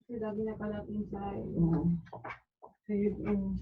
Kasi dami na pala inside. Save in.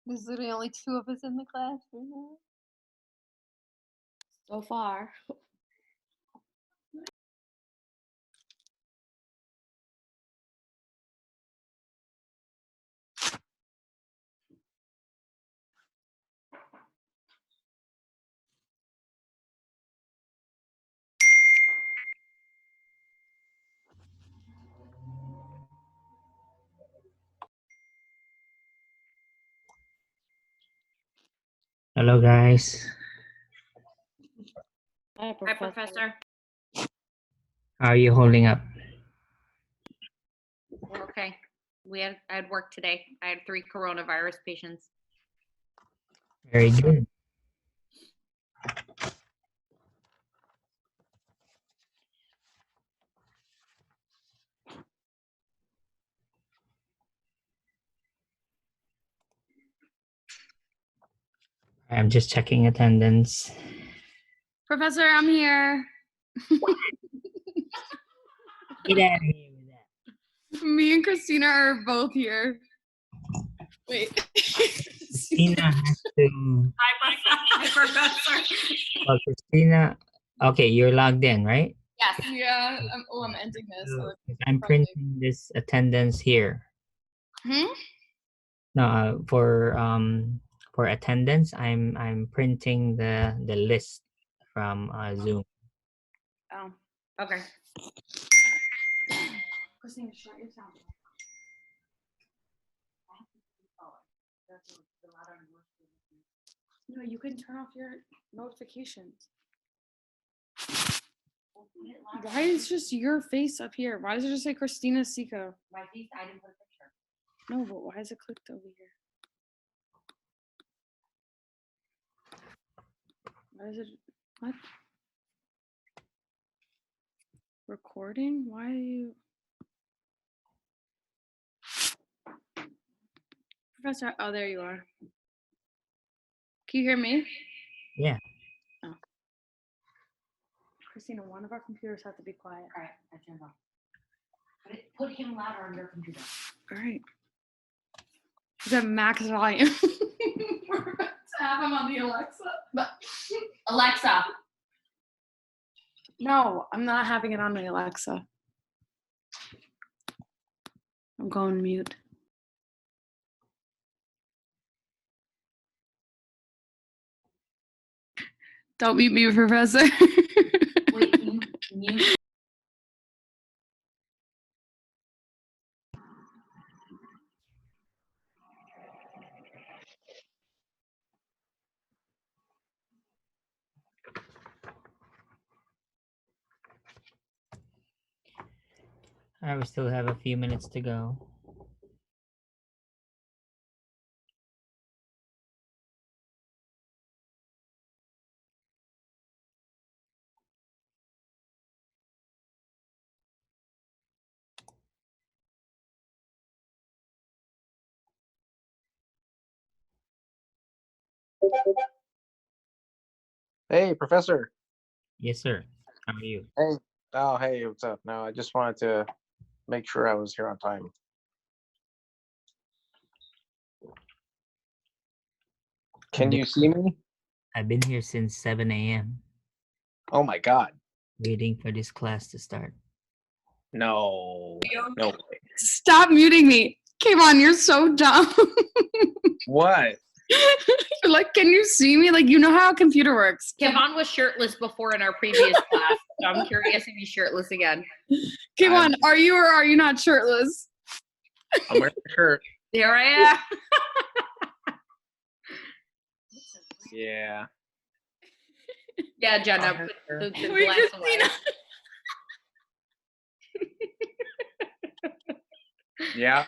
There's literally only 2 of us in the class right now. So far. Hello, guys. Hi, Professor. How are you holding up? We're okay. I had work today. I had 3 coronavirus patients. Very good. I'm just checking attendance. Professor, I'm here. Get out of here with that. Me and Christina are both here. Wait. Christina has to. Hi, Professor. Well, Christina. Okay, you're logged in, right? Yes. Yeah. I'm ending this. So I'm printing this attendance here. No, for attendance, I'm printing the list from Zoom. Oh, okay. Christina, shut your sound. No, you can turn off your notifications. Why is just your face up here? Why does it just say Christina Seco? My face, I didn't put a picture. No, but why is it clicked over here? Why is it what? Recording? Why are you Professor? Oh, there you are. Can you hear me? Yeah. Oh. Christina, one of our computers has to be quiet. All right, I turned off. Put him louder on your computer. All right. Is that max volume? We're about to have him on the Alexa. But Alexa. no, I'm not having it on the Alexa. I'm going mute. Don't mute me, Professor. Wait, mute. We still have a few minutes to go. Hey, Professor. Yes, sir. How are you? Hey. Oh, hey, what's up? No, I just wanted to make sure I was here on time. Can you see me? I've been here since 7 a.m. Oh my God. waiting for this class to start. No. No way. Stop muting me. Come on, you're so dumb. What? You're like, can you see me? Like, you know how a computer works. Kevon was shirtless before in our previous class, so I'm curious if he's shirtless again. Come on, are you or are you not shirtless? I'm wearing a shirt. There I am. Yeah. Yeah, Jenna, put the Wait, glass away. Christina. Yeah.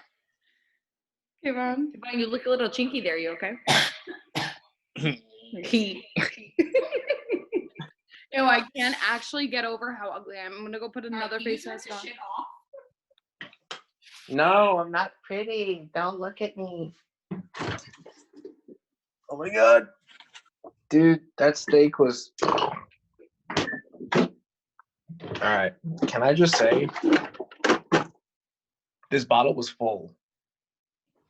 Come on. Kevon, you look a little chinky there. You okay? He. Ew, I can't actually get over how ugly I am. I'm gonna go put another face mask on. No, I'm not pretty. Don't look at me. Oh my God. Dude, that steak was... All right. Can I just say, this bottle was full.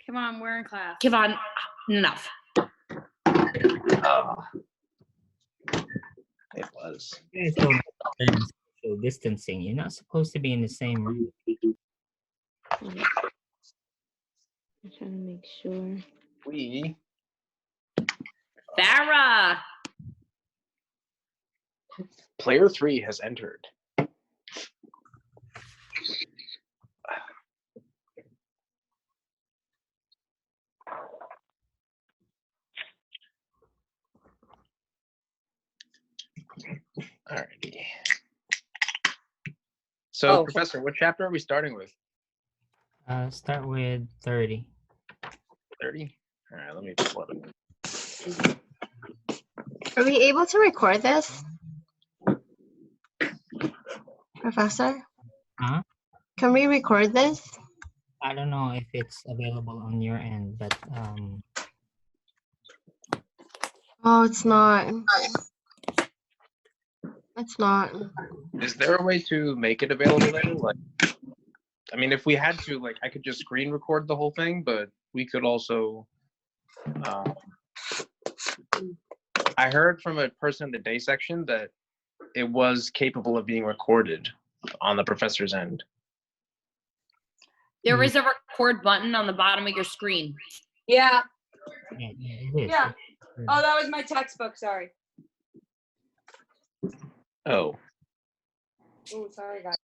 Come on, we're in class. Kevon, enough. Oh. It was. You guys don't understand social distancing. You're not supposed to be in the same room. I'm trying to make sure. We... Farah. Player 3 has entered. Alrighty. So, Professor, what chapter are we starting with? Start with 30. 30? All right, let me pull it up. Are we able to record this? Professor? Huh? Can we record this? I don't know if it's available on your end, but Oh, it's not. It's not. Is there a way to make it available there? Like, I mean, if we had to, like, I could just screen record the whole thing, but we could also Um, I heard from a person in the day section that it was capable of being recorded on the professor's end. There is a record button on the bottom of your screen. Yeah. Yeah, it is. Yeah. Oh, that was my textbook. Sorry. Oh, Oh, sorry, guys.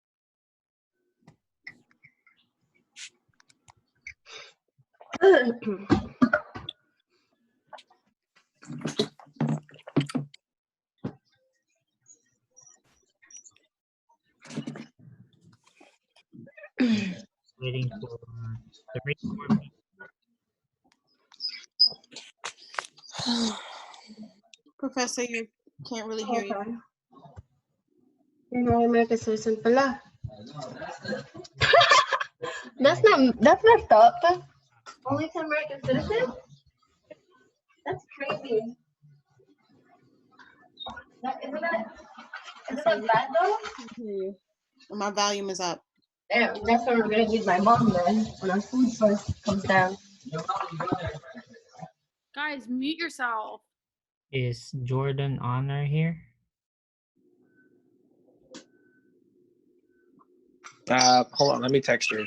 Waiting for the record. Professor, you can't really hear you. You're not American citizen pala. That's messed up. Only to American citizen? That's crazy. Isn't that bad though? My volume is up. Damn, that's why we're gonna need my mom then when our food source comes down. Guys, mute yourself. Is Jordan Honor here? hold on. Let me text her.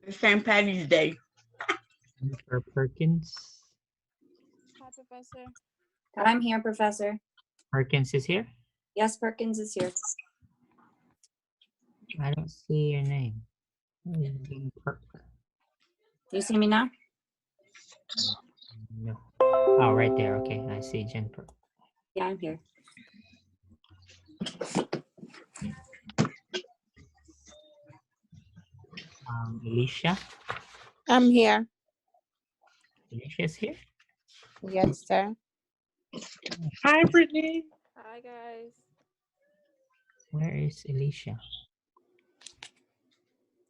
It's St. Patty's Day. For Perkins? Hi, Professor. I'm here, Professor. Perkins is here? Yes, Perkins is here. I don't see your name. Perk. Do you see me now? No. Oh, right there. Okay, I see Jen Perk. Yeah, I'm here. Alicia? I'm here. Alicia's here? Yes, sir. Hi, Brittany. Hi, guys. Where is Alicia?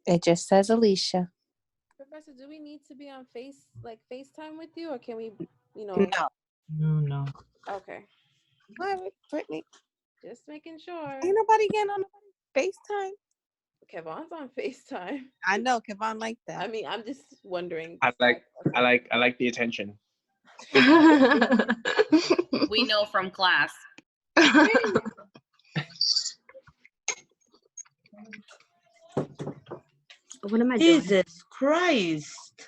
It just says Alicia. Professor, do we need to be on FaceTime with you, or can we, No. No. Okay. Hi, Brittany. Just making sure. Ain't nobody getting on FaceTime. Kevon's on FaceTime. I know, Kevon like that. I mean, I'm just wondering. I like the attention. We know from class. What am I doing? Jesus Christ.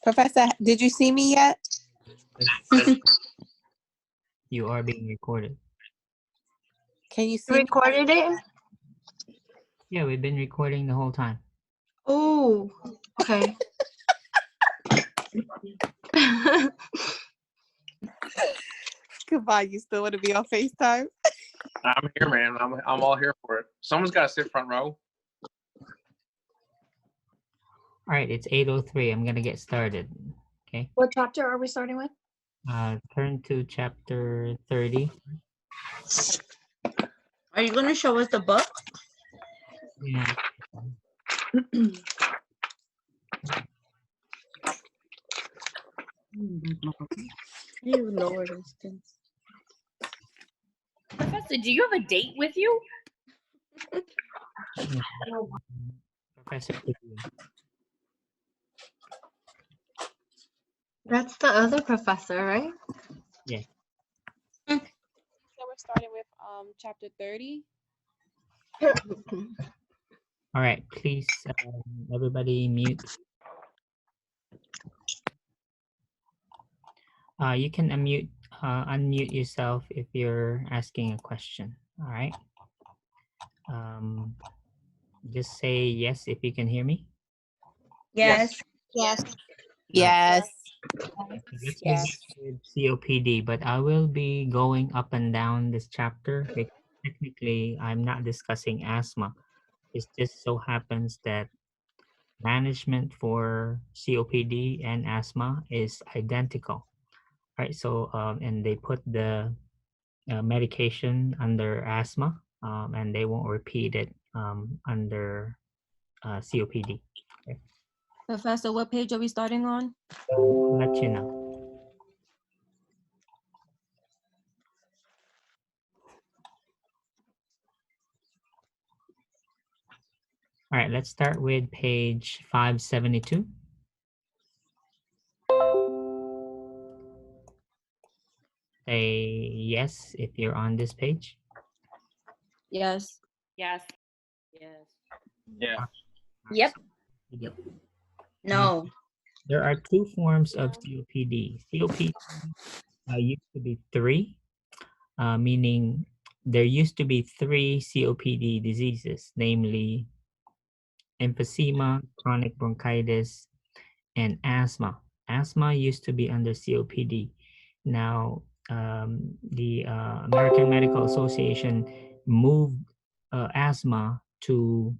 Professor, did you see me yet? You are being recorded. Can you see me? Recorded it? Yeah, we've been recording the whole time. Oh, okay. Goodbye, you still want to be on FaceTime? I'm here, man. I'm all here for it. Someone's got to sit front row. All right, it's 8:03. I'm gonna get started. Okay. What chapter are we starting with? Turn to chapter 30. Are you going to show us the book? Yeah. You Lord instance. Professor, do you have a date with you? Professor Pickering. That's the other professor, right? Yeah. So we're starting with chapter 30. All right, please, everybody mute. You can unmute yourself if you're asking a question. All right. Just say yes if you can hear me. Yes. Yes. Yes. Let's Yes. begin with COPD, but I will be going up and down this chapter because technically I'm not discussing asthma. It just so happens that management for COPD and asthma is identical, right? So, and they put the medication under asthma, and they won't repeat it under COPD. Okay? Professor, what page are we starting on? I'll let you know. All right, let's start with page 572. a yes if you're on this page. Yes. Yes. Yes. Yeah. Yep. Yep. No. There are two forms of No. COPD. COPD used to be three, meaning there used to be three COPD diseases, namely emphysema, chronic bronchitis, and asthma. Asthma used to be under COPD. Now, the American Medical Association moved asthma to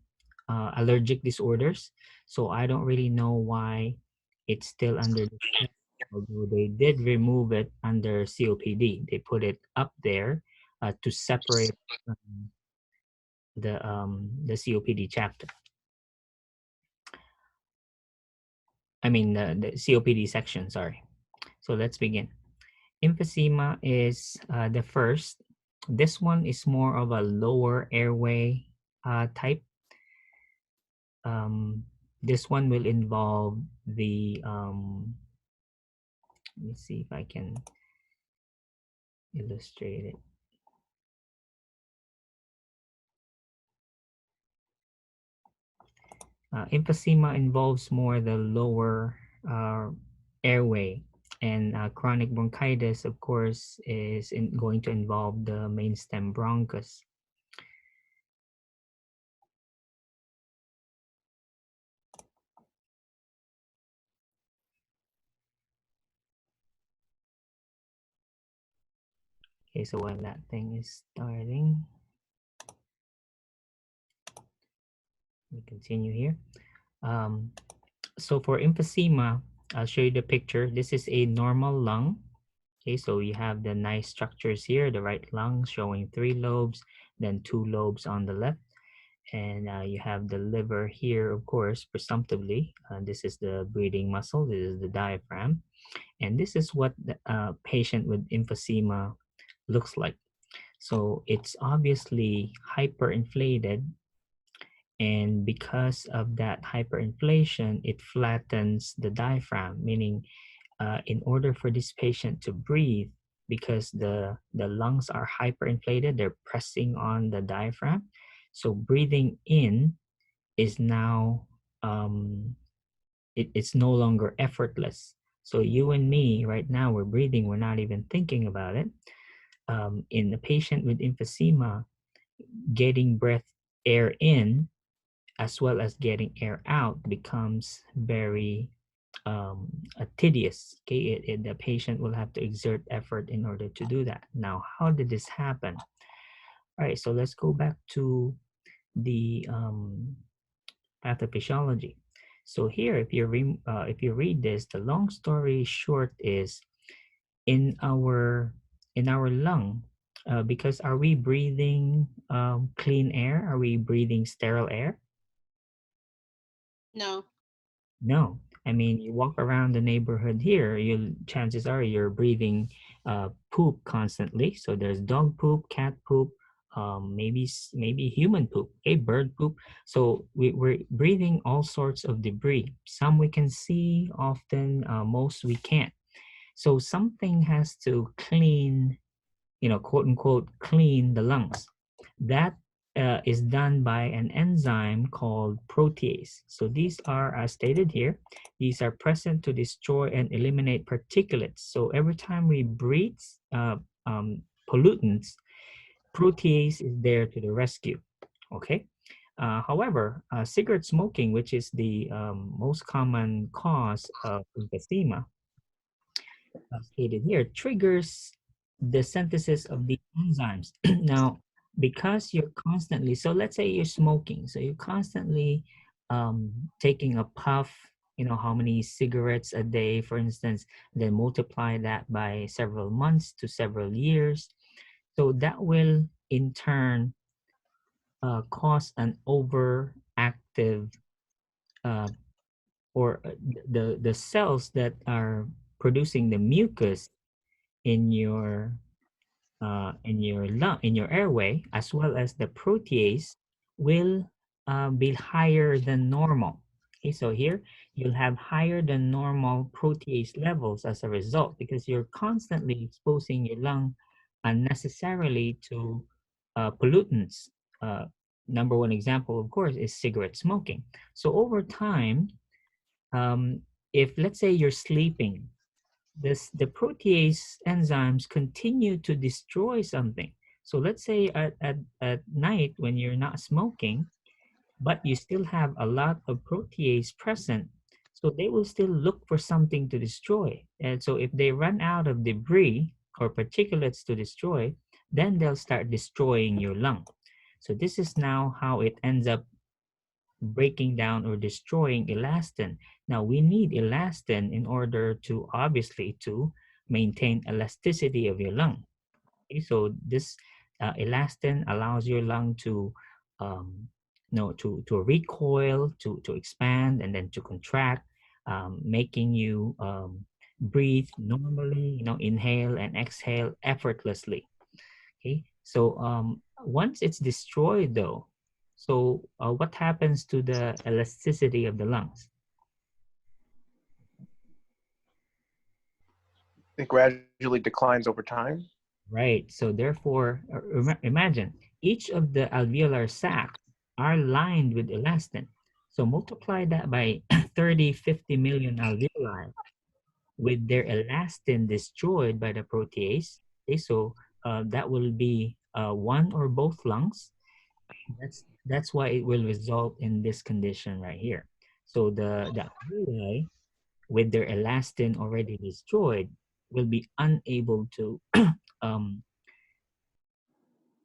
allergic disorders. So I don't really know why it's still under discussion, although they did remove it under COPD. They put it up there to separate um, the COPD chapter. I mean the COPD section. Sorry. So let's begin. Emphysema is the first. This one is more of a lower airway type. This one will involve the, let me see if I can illustrate it. Emphysema involves more the lower airway, and chronic bronchitis, of course, is going to involve the main stem bronchus. Okay, so when that thing is starting, we continue here. So for emphysema, I'll show you the picture. This is a normal lung. Okay, so you have the nice structures here, the right lung showing 3 lobes, then 2 lobes on the left. And you have the liver here, of course, presumptively. This is the breathing muscle, this is the diaphragm. And this is what the patient with emphysema looks like. So it's obviously hyperinflated, and because of that hyperinflation, it flattens the diaphragm, meaning in order for this patient to breathe, because the lungs are hyperinflated, they're pressing on the diaphragm. So breathing in is now, it's no longer effortless. So you and me right now, we're breathing, we're not even thinking about it. In the patient with emphysema, getting air in as well as getting air out becomes very tedious. Okay, the patient will have to exert effort in order to do that. Now, how did this happen? All right, so let's go back to the pathophysiology. So here, if you read this, the long story short is in our lung. Because are we breathing clean air? Are we breathing sterile air? No. No. I mean, you walk around the neighborhood here, chances are you're breathing poop constantly. So there's dog poop, cat poop, maybe human poop, okay, bird poop. So we're breathing all sorts of debris. Some we can see often, most we can't. So something has to clean, quote unquote, clean the lungs. That is done by an enzyme called protease. So these are, as stated here, these are present to destroy and eliminate particulates. So every time we breathe pollutants, protease is there to the rescue. Okay. However, cigarette smoking, which is the most common cause of emphysema, stated here, triggers the synthesis of the enzymes. Now, because you're constantly, so let's say you're smoking, so you're constantly taking a puff, how many cigarettes a day, for instance, then multiply that by several months to several years. So that will in turn cause an overactive or the cells that are producing the mucus in your lung, in your airway, as well as the protease will be higher than normal. Okay, so here you'll have higher than normal protease levels as a result because you're constantly exposing your lung unnecessarily to pollutants. Number one example, of course, is cigarette smoking. So over time, um, if let's say you're sleeping, the protease enzymes continue to destroy something. So let's say at night when you're not smoking, but you still have a lot of protease present, so they will still look for something to destroy. And so if they run out of debris or particulates to destroy, then they'll start destroying your lung. So this is now how it ends up breaking down or destroying elastin. Now we need elastin in order to obviously to maintain elasticity of your lung. Okay, so this elastin allows your lung to to recoil, to expand, and then to contract, making you breathe normally, inhale and exhale effortlessly. Okay, so once it's destroyed though, so what happens to the elasticity of the lungs? It gradually declines over time. Right. So therefore, imagine each of the alveolar sacs are lined with elastin. So multiply that by 30, 50 million alveoli with their elastin destroyed by the protease. Okay, so that will be one or both lungs. That's why it will result in this condition right here. So the alveoli with their elastin already destroyed will be unable to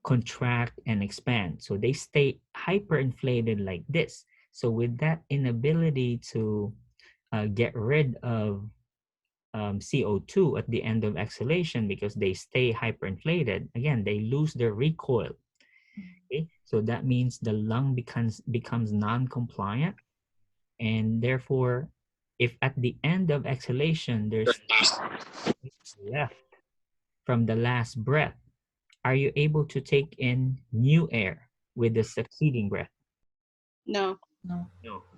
contract and expand. So they stay hyperinflated like this. So with that inability to get rid of CO2 at the end of exhalation because they stay hyperinflated, again, they lose their recoil. Okay? So that means the lung becomes non-compliant, and therefore, if at the end of exhalation there's left from the last breath, are you able to take in new air with the succeeding breath? No. No.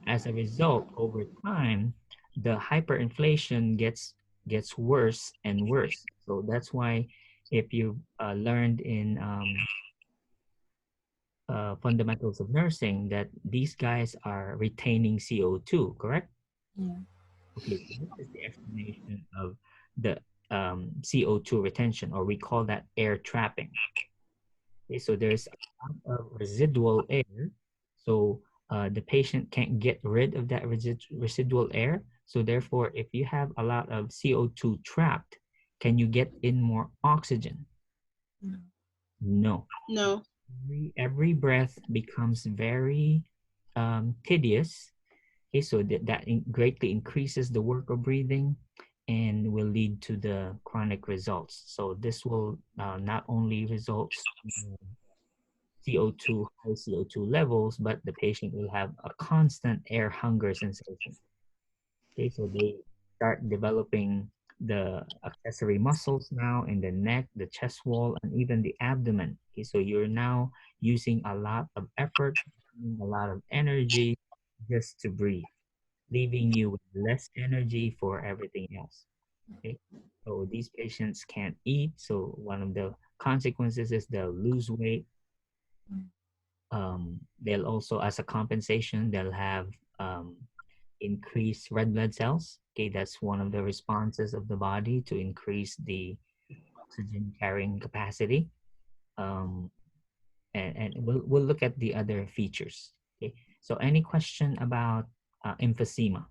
As a result, over time, the hyperinflation gets worse and worse. So that's why if you learned in fundamentals of nursing that these guys are retaining CO2, correct? Yeah. Okay, so this is the explanation of the CO2 retention, or we call that air trapping. Okay, so there's a lot of residual air. So the patient can't get rid of that residual air. So therefore, if you have a lot of CO2 trapped, can you get in more oxygen? No. No. Every breath becomes very tedious. Okay, so that greatly increases the work of breathing and will lead to the chronic results. So this will not only result in CO2, high CO2 levels, but the patient will have a constant air hunger sensation. Okay, so they start developing the accessory muscles now in the neck, the chest wall, and even the abdomen. Okay, so you're now using a lot of effort, a lot of energy just to breathe, leaving you with less energy for everything else. Okay, so these patients can't eat. So one of the consequences is they'll lose weight. They'll also, as a compensation, they'll have increased red blood cells. Okay, that's one of the responses of the body to increase the oxygen carrying capacity. And we'll look at the other features. Okay, so any question about emphysema?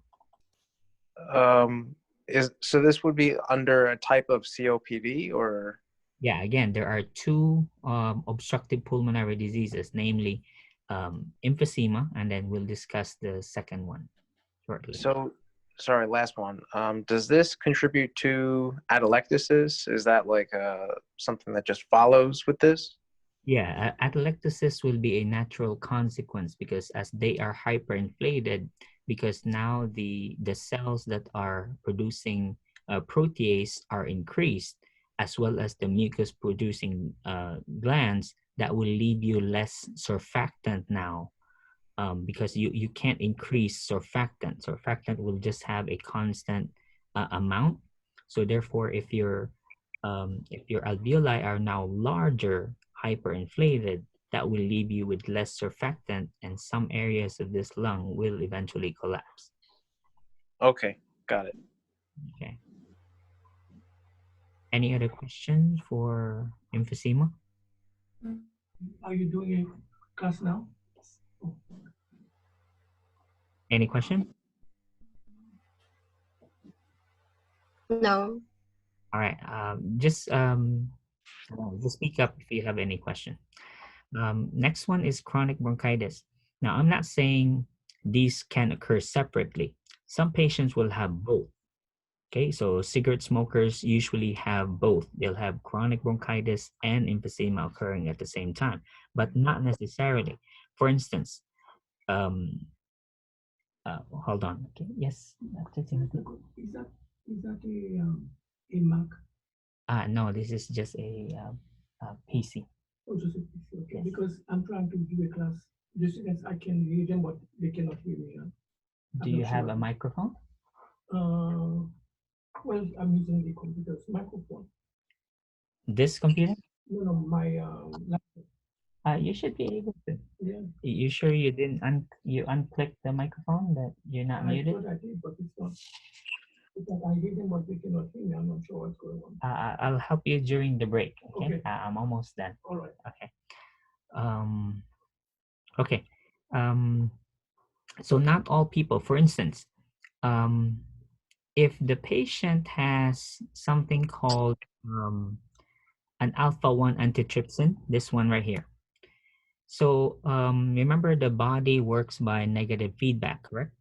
So this would be under a type of COPD, or? Yeah, again, there are two obstructive pulmonary diseases, namely emphysema, and then we'll discuss the second one shortly. So, sorry, last one. Does this contribute to atelectasis? Is that like something that just follows with this? Yeah, atelectasis will be a natural consequence because as they are hyperinflated, because now the cells that are producing protease are increased, as well as the mucus producing glands, that will leave you less surfactant now because you can't increase surfactant. Surfactant will just have a constant amount. So therefore, if your alveoli are now larger, hyperinflated, that will leave you with less surfactant, and some areas of this lung will eventually collapse. Okay, got it. Okay. Any other questions for emphysema? Are you doing a class now? Any question? No. All right. Just speak up if you have any question. Next one is chronic bronchitis. Now, I'm not saying these can occur separately. Some patients will have both. Okay, so cigarette smokers usually have both. They'll have chronic bronchitis and emphysema occurring at the same time, but not necessarily. For instance, hold on. Okay, yes, Dr. Timothy. Is that a Mac? No, this is just a PC. Oh, just a PC. Okay. Yes. Because I'm trying to do a class. The students, I can hear them, but they cannot hear me. Do you have a microphone? Well, I'm using the computer's microphone. This computer? No, my laptop. You should be able to. Yeah. You sure you didn't you unclick the microphone, that you're not muted? I thought I did, but it's not. It's like I hear them, but they cannot hear me. I'm not sure what's going on. I'll help you during the break. Okay. Okay. I'm almost done. All right. Okay. Okay. So not all people, for instance, if the patient has something called an alpha-1 antitrypsin, this one right here. So remember, the body works by negative feedback, correct?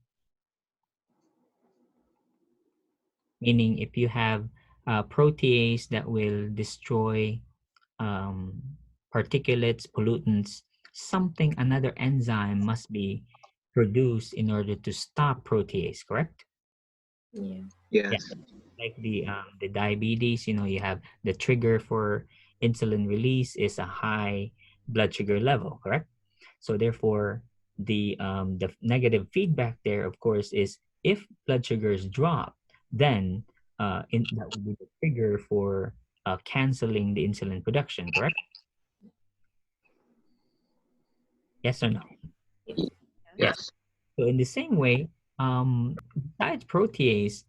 Meaning if you have protease that will destroy particulates, pollutants, another enzyme must be produced in order to stop protease, correct? Yeah. Yes. Yeah. Like the diabetes, you have the trigger for insulin release is a high blood sugar level, correct? So therefore, the negative feedback there, of course, is if blood sugars drop, then that would be the trigger for canceling the insulin production, correct? Yes or no? Yes. So in the same way, besides protease,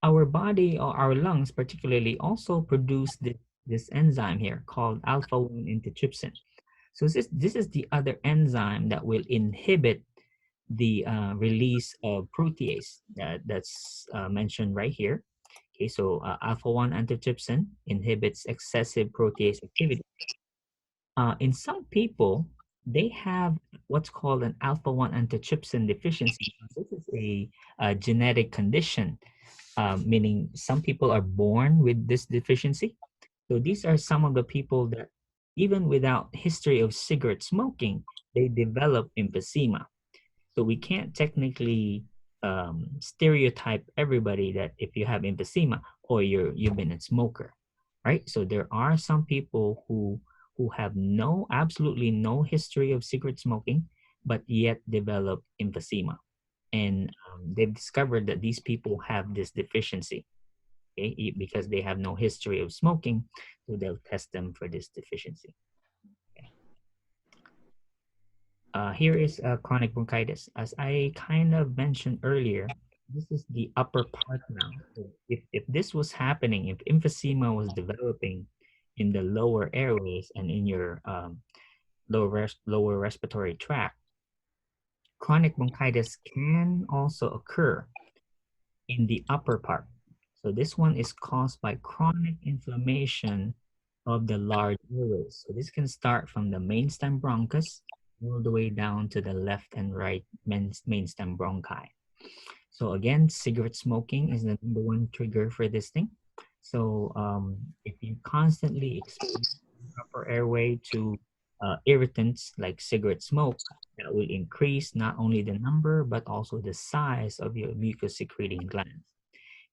our body or our lungs particularly also produce this enzyme here called alpha-1 antitrypsin. So this is the other enzyme that will inhibit the release of protease that's mentioned right here. Okay, so alpha-1 antitrypsin inhibits excessive protease activity. In some people, they have what's called an alpha-1 antitrypsin deficiency. This is a genetic condition, meaning some people are born with this deficiency. So these are some of the people that, even without history of cigarette smoking, they develop emphysema. So we can't technically stereotype everybody that if you have emphysema or you've been a smoker, right? So there are some people who have absolutely no history of cigarette smoking, but yet develop emphysema. And they've discovered that these people have this deficiency, okay, because they have no history of smoking, so they'll test them for this deficiency. Okay. Here is chronic bronchitis. As I kind of mentioned earlier, this is the upper part now. So if this was happening, if emphysema was developing in the lower airways and in your lower respiratory tract, chronic bronchitis can also occur in the upper part. So this one is caused by chronic inflammation of the large airways. So this can start from the mainstem bronchus all the way down to the left and right mainstem bronchi. So again, cigarette smoking is the #1 trigger for this thing. So if you constantly expose the upper airway to irritants like cigarette smoke, that will increase not only the number but also the size of your mucus secreting glands.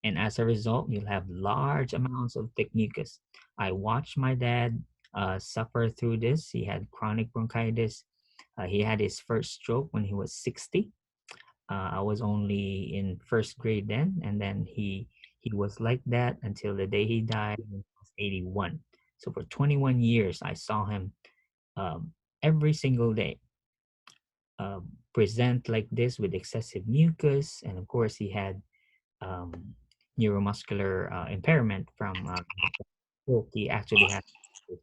And as a result, you'll have large amounts of thick mucus. I watched my dad suffer through this. He had chronic bronchitis He had his first stroke when he was 60. I was only in first grade then, and then he was like that until the day he died when he was 81. So for 21 years, I saw him every single day present like this with excessive mucus, and of course he had neuromuscular impairment from stroke. He actually had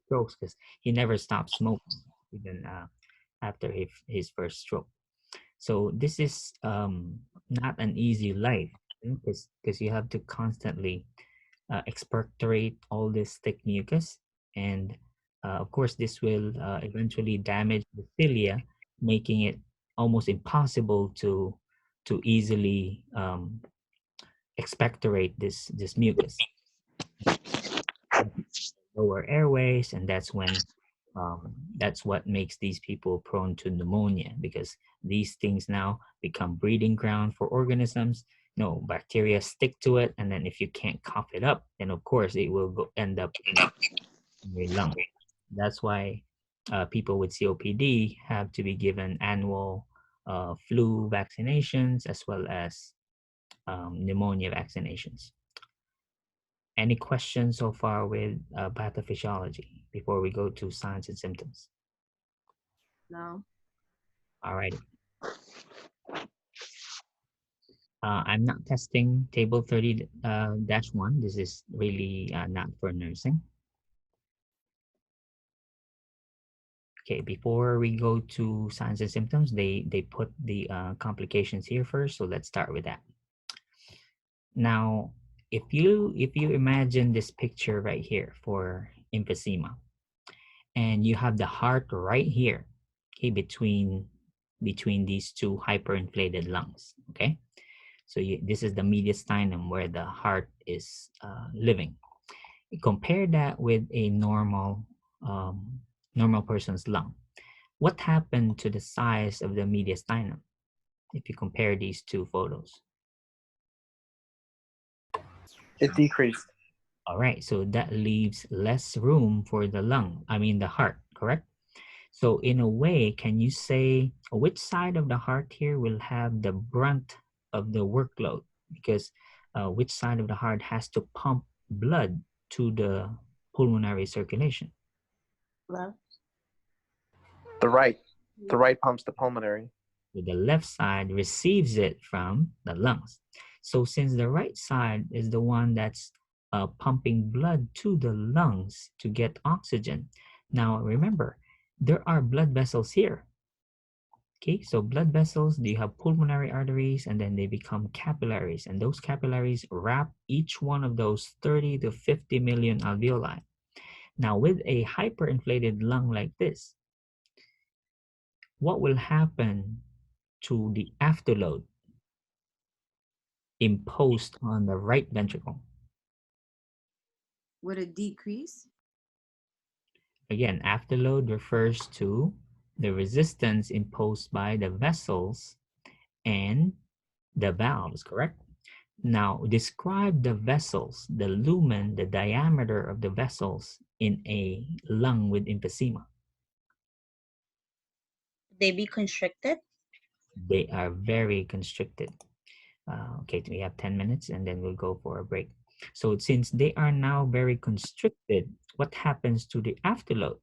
strokes because he never stopped smoking even after his first stroke. So this is not an easy life because you have to constantly expectorate all this thick mucus, and of course this will eventually damage the cilia, making it almost impossible to easily expectorate this mucus, lower airways, and that's what makes these people prone to pneumonia, because these things now become breeding ground for organisms. No, bacteria stick to it, and then if you can't cough it up, then of course it will end up in your lung. That's why people with COPD have to be given annual flu vaccinations as well as pneumonia vaccinations. Any questions so far with pathophysiology before we go to signs and symptoms? No. All righty. I'm not testing table 30-1. This is really not for nursing. Okay, before we go to signs and symptoms, they put the complications here first, so let's start with that. Now, if you imagine this picture right here for emphysema, and you have the heart right here, okay, between these two hyperinflated lungs, okay? So this is the mediastinum where the heart is living. Compare that with a normal person's lung. What happened to the size of the mediastinum if you compare these two photos? It decreased. All right, so that leaves less room for the the heart, correct? So in a way, can you say which side of the heart here will have the brunt of the workload? Because which side of the heart has to pump blood to the pulmonary circulation? Left. The right pumps the pulmonary. So the left side receives it from the lungs. So since the right side is the one that's pumping blood to the lungs to get oxygen. Now remember, there are blood vessels here. Okay, so blood vessels, you have pulmonary arteries, and then they become capillaries, and those capillaries wrap each one of those 30 to 50 million alveoli. Now with a hyperinflated lung like this, what will happen to the afterload imposed on the right ventricle? Would it decrease? Again, afterload refers to the resistance imposed by the vessels and the valves, correct? Now, describe the vessels, the lumen, the diameter of the vessels in a lung with emphysema. They be constricted? They are very constricted. Okay, we have 10 minutes and then we'll go for a break. So since they are now very constricted, what happens to the afterload?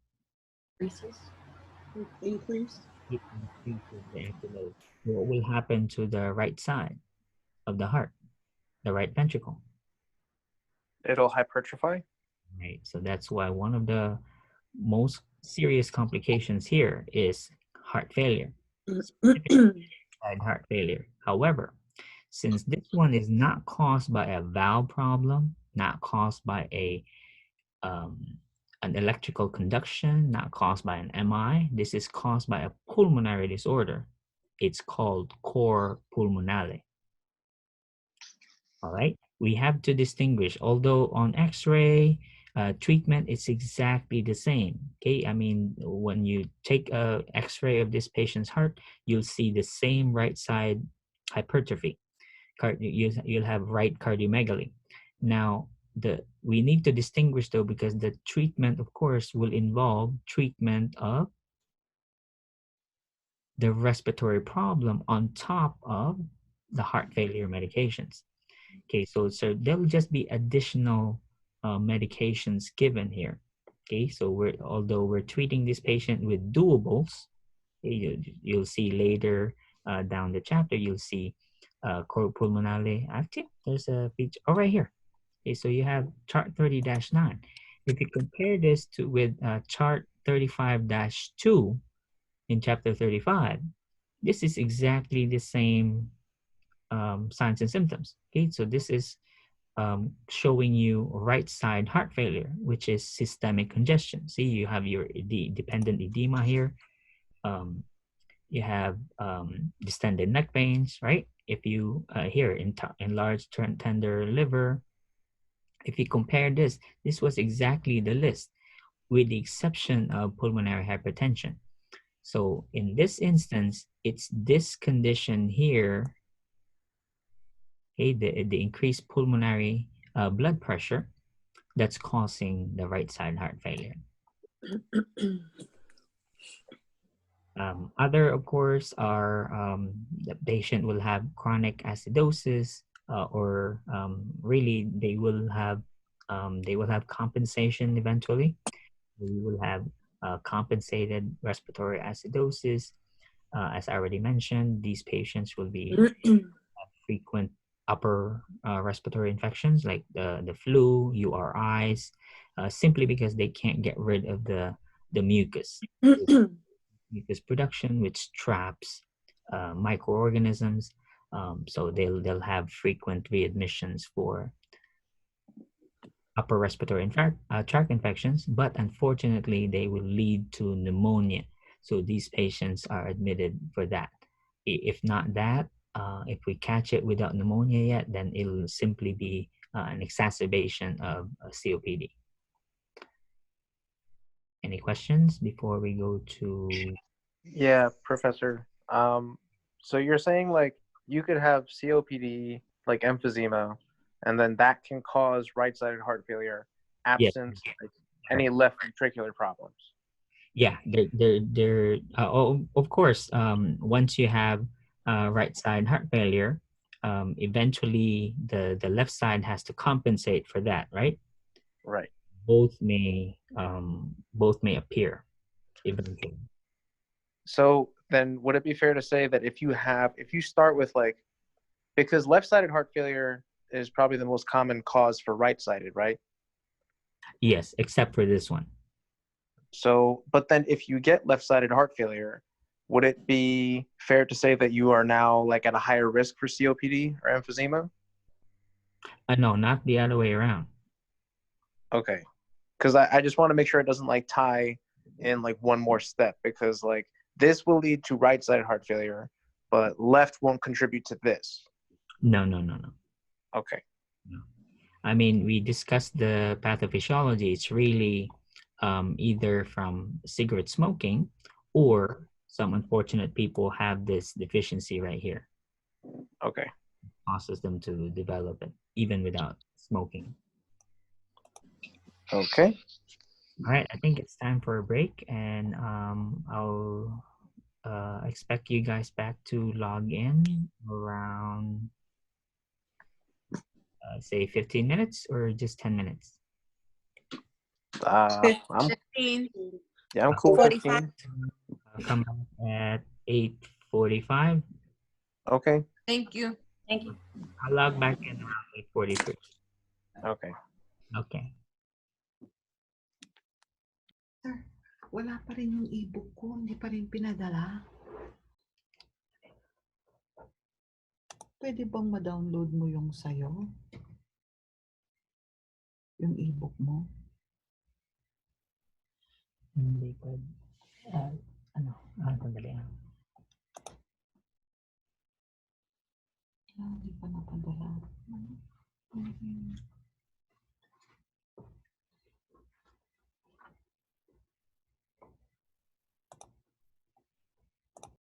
Increase. It increases the afterload. What will happen to the right side of the heart, the right ventricle? It'll hypertrophy. Right. So that's why one of the most serious complications here is heart failure, heart failure. However, since this one is not caused by a valve problem, not caused by an electrical conduction, not caused by an MI, this is caused by a pulmonary disorder. It's called cor pulmonale. All right, we have to distinguish, although on x-ray treatment is exactly the same. Okay, I mean, when you take a x-ray of this patient's heart, you'll see the same right side hypertrophy. You'll have right cardiomegaly. Now, we need to distinguish though, because the treatment, of course, will involve treatment of the respiratory problem on top of the heart failure medications. Okay, so there will just be additional medications given here. Okay, so although we're treating this patient with doables, you'll see later down the chapter, you'll see cor pulmonale active. There's a feature, oh, right here. Okay, so you have chart 30-9. If you compare this with chart 35-2 in chapter 35, this is exactly the same signs and symptoms. Okay, so this is showing you right side heart failure, which is systemic congestion. See, you have your dependent edema here. You have distended neck veins, right? If you here enlarged tender liver. If you compare this was exactly the list, with the exception of pulmonary hypertension. So in this instance, it's this condition here, okay, the increased pulmonary blood pressure that's causing the right side heart failure. Other, of course, are the patient will have chronic acidosis, or really they will have compensation eventually. We will have compensated respiratory acidosis. As I already mentioned, these patients will be frequent upper respiratory infections like the flu, URIs, simply because they can't get rid of the mucus. Mucus production, which traps microorganisms. So they'll have frequent readmissions for upper respiratory tract infections, but unfortunately they will lead to pneumonia. So these patients are admitted for that. If not that, if we catch it without pneumonia yet, then it'll simply be an exacerbation of COPD. Any questions before we go to? Yeah, Professor. So you're saying like you could have COPD, like emphysema, and then that can cause right-sided heart failure absent like, any left ventricular problems. Yeah, of course, once you have right side heart failure, eventually the left side has to compensate for that, right? Right. Both may appear eventually. So then would it be fair to say that if you start with like, because left-sided heart failure is probably the most common cause for right-sided, right? Yes, except for this one. So, but then if you get left-sided heart failure, would it be fair to say that you are now like at a higher risk for COPD or emphysema? No, not the other way around. Okay. Because I just want to make sure it doesn't like tie in like one more step, because like this will lead to right-sided heart failure, but left won't contribute to this. No. Okay. No. I mean, we discussed the pathophysiology. It's really either from cigarette smoking, or some unfortunate people have this deficiency right here. Okay. Causes them to develop it even without smoking. Okay. All right, I think it's time for a break, and I'll expect you guys back to log in around say 15 minutes or just 10 minutes. I'm 15. Yeah, I'm cool. 45. 15. I'll come back at 8:45. Okay. Thank you. Thank you. I'll log back in around 8:43. Okay. Okay. Sir, wala pa rin yung e-book ko. Hindi pa rin pinadala. Pwede bang ma-download mo yung sayo? Yung e-book mo? Hindi pwede. Sandali. Hindi pa napadala.